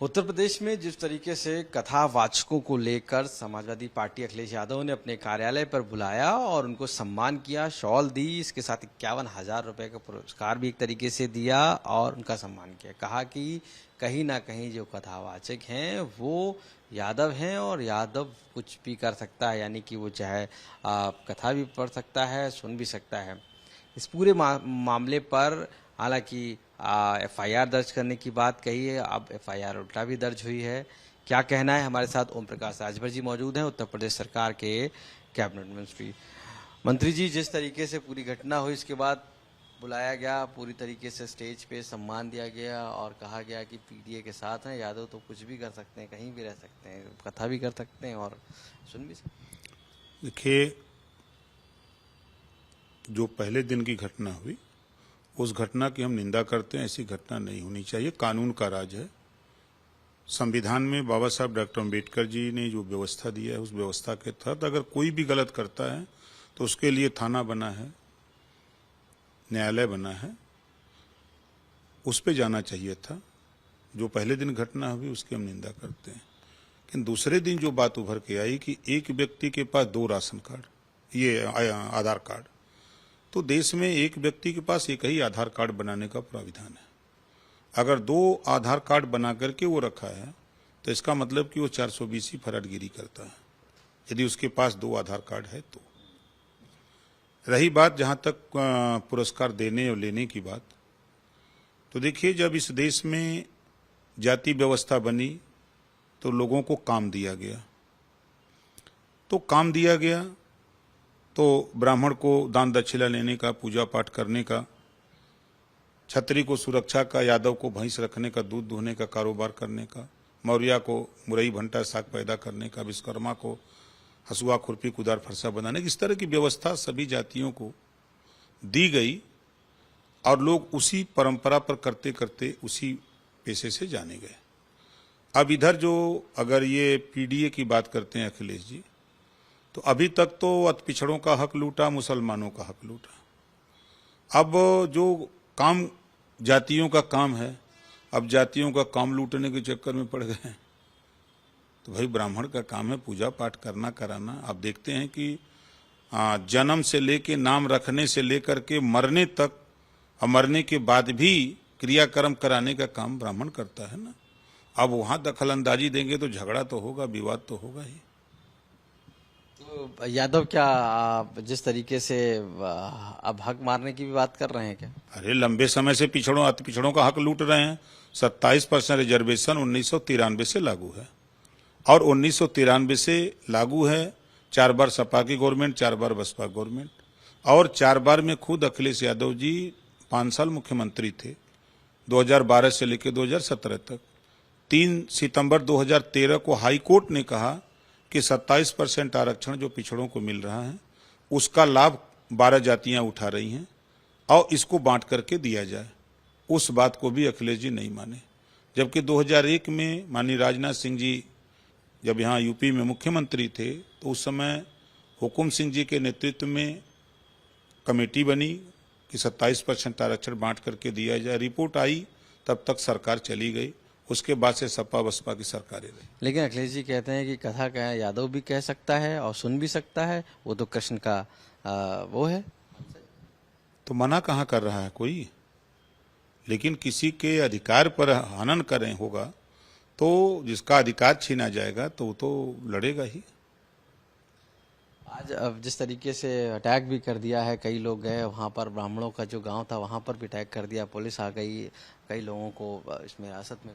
उत्तर प्रदेश में जिस तरीके से कथावाचकों को लेकर समाजवादी पार्टी अखिलेश यादव ने अपने कार्यालय पर बुलाया और उनको सम्मान किया, शॉल दी, इसके साथ 51,000 रुपए का पुरस्कार भी एक तरीके से दिया और उनका सम्मान किया। कहा कि कहीं ना कहीं जो कथावाचक हैं वो यादव हैं और यादव कुछ भी कर सकता है, यानी कि वो चाहे कथा भी पढ़ सकता है, सुन भी सकता है। इस पूरे मामले पर हालांकि एफआईआर दर्ज करने की बात कही है, अब एफआईआर उल्टा भी दर्ज हुई है। क्या कहना है? हमारे साथ ओम प्रकाश राजभर जी मौजूद हैं, उत्तर प्रदेश सरकार के कैबिनेट मंत्री जी। जिस तरीके से पूरी घटना हुई, इसके बाद बुलाया गया, पूरी तरीके से स्टेज पे सम्मान दिया गया और कहा गया कि पीडीए के साथ हैं, यादव तो कुछ भी कर सकते हैं, कहीं भी रह सकते हैं, कथा भी कर सकते हैं और सुन भी सकते हैं। देखिए, जो पहले दिन की घटना हुई उस घटना की हम निंदा करते हैं। ऐसी घटना नहीं होनी चाहिए। कानून का राज है। संविधान में बाबा साहब डॉक्टर अम्बेडकर जी ने जो व्यवस्था दी है, उस व्यवस्था के तहत अगर कोई भी गलत करता है तो उसके लिए थाना बना है, न्यायालय बना है, उस पे जाना चाहिए था। जो पहले दिन घटना हुई उसकी हम निंदा करते हैं। लेकिन दूसरे दिन जो बात उभर के आई कि एक व्यक्ति के पास 2 राशन कार्ड, ये आधार कार्ड, तो देश में एक व्यक्ति के पास एक ही आधार कार्ड बनाने का प्राविधान है। अगर 2 आधार कार्ड बना करके वो रखा है तो इसका मतलब कि वो 420 फराडगिरी करता है, यदि उसके पास 2 आधार कार्ड है तो। रही बात जहां तक पुरस्कार देने और लेने की बात, तो देखिए, जब इस देश में जाति व्यवस्था बनी तो लोगों को काम दिया गया, तो ब्राह्मण को दान दक्षिणा लेने का, पूजा पाठ करने का, छत्री को सुरक्षा का, यादव को भैंस रखने का, दूध दुहने का कारोबार करने का, मौर्या को मुरई भंटा साग पैदा करने का, विश्वकर्मा को हसुआ खुरपी कुदार फरसा बनाने की, इस तरह की व्यवस्था सभी जातियों को दी गई और लोग उसी परंपरा पर करते करते उसी पेशे से जाने गए। अब इधर जो अगर ये पीडीए की बात करते हैं अखिलेश जी, तो अभी तक तो अति पिछड़ों का हक लूटा, मुसलमानों का हक लूटा। अब जो काम जातियों का काम है, अब जातियों का काम लूटने के चक्कर में पड़ गए हैं। तो भाई, ब्राह्मण का काम है पूजा पाठ करना, कराना। आप देखते हैं कि जन्म से लेके, नाम रखने से लेकर के मरने तक और मरने के बाद भी क्रियाक्रम कराने का काम ब्राह्मण करता है ना। अब वहां दखल अंदाजी देंगे तो झगड़ा तो होगा, विवाद तो होगा ही। तो यादव क्या जिस तरीके से अब हक मारने की भी बात कर रहे हैं क्या? अरे, लंबे समय से अति पिछड़ों का हक लूट रहे हैं। 27% रिजर्वेशन 1993 से लागू है और 1993 से लागू है। 4 बार सपा की गवर्नमेंट, 4 बार बसपा गवर्नमेंट, और 4 बार में खुद अखिलेश यादव जी 5 साल मुख्यमंत्री थे, 2012 से लेकर 2017 तक। 3 सितंबर 2013 को हाई कोर्ट ने कहा कि 27% आरक्षण जो पिछड़ों को मिल रहा है उसका लाभ 12 जातियां उठा रही हैं और इसको बांट करके दिया जाए। उस बात को भी अखिलेश जी नहीं माने। जबकि 2001 में माननीय राजनाथ सिंह जी जब यहाँ यूपी में मुख्यमंत्री थे तो उस समय हुकुम सिंह जी के नेतृत्व में कमेटी बनी कि 27% आरक्षण बांट करके दिया जाए। रिपोर्ट आई, तब तक सरकार चली गई। उसके बाद से सपा बसपा की सरकारें रही। लेकिन अखिलेश जी कहते हैं कि कथा का यादव भी कह सकता है और सुन भी सकता है, वो तो कृष्ण का वो है। तो मना कहाँ कर रहा है कोई? लेकिन किसी के अधिकार पर हनन करें होगा तो जिसका अधिकार छीना जाएगा तो वो तो लड़ेगा ही। आज अब जिस तरीके से अटैक भी कर दिया है, कई लोग गए वहाँ पर, ब्राह्मणों का जो गांव था वहाँ पर भी अटैक कर दिया, पुलिस आ गई, कई लोगों को इसमें हिरासत में।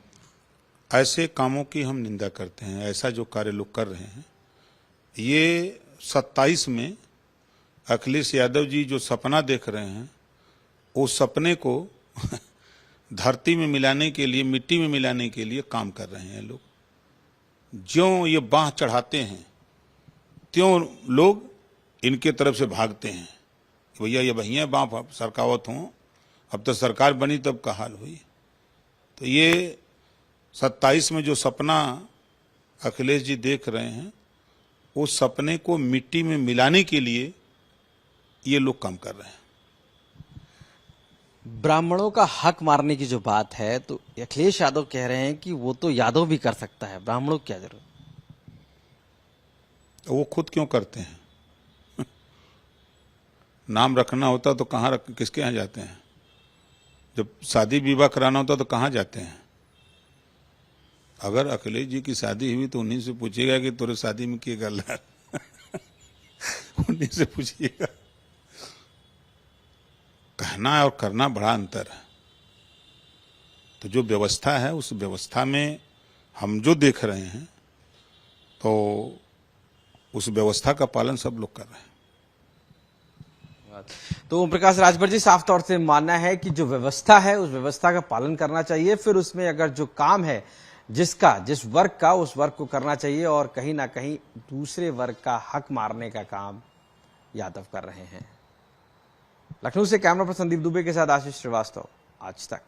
ऐसे कामों की हम निंदा करते हैं। ऐसा जो कार्य लोग कर रहे हैं, ये 27 में अखिलेश यादव जी जो सपना देख रहे हैं, उस सपने को धरती में मिलाने के लिए, मिट्टी में मिलाने के लिए काम कर रहे हैं लोग। ज्यों ये बांह चढ़ाते हैं त्यों लोग इनके तरफ से भागते हैं। भैया ये भैया बांह सरकावत हों, अब तो सरकार बनी तब का हाल हुई। तो ये 27 में जो सपना अखिलेश जी देख रहे हैं, उस सपने को मिट्टी में मिलाने के लिए ये लोग काम कर रहे हैं। ब्राह्मणों का हक मारने की जो बात है, तो अखिलेश यादव कह रहे हैं कि वो तो यादव भी कर सकता है, ब्राह्मणों की क्या जरूरत। वो खुद क्यों करते हैं? नाम रखना होता तो कहाँ रख, किसके यहाँ जाते हैं? जब शादी विवाह कराना होता तो कहाँ जाते हैं? अगर अखिलेश जी की शादी हुई तो उन्हीं से पूछिएगा कि तेरे शादी में क्या गल है। उन्हीं से पूछिएगा। कहना और करना बड़ा अंतर है। तो जो व्यवस्था है उस व्यवस्था में हम जो देख रहे हैं तो उस व्यवस्था का पालन सब लोग कर रहे हैं। तो ओम प्रकाश राजभर जी, साफ तौर से मानना है कि जो व्यवस्था है उस व्यवस्था का पालन करना चाहिए, फिर उसमें अगर जो काम है जिस वर्ग का, उस वर्ग को करना चाहिए, और कहीं ना कहीं दूसरे वर्ग का हक मारने का काम यादव कर रहे हैं। लखनऊ से कैमरा पर्सन संदीप दुबे के साथ आशीष श्रीवास्तव, आज तक।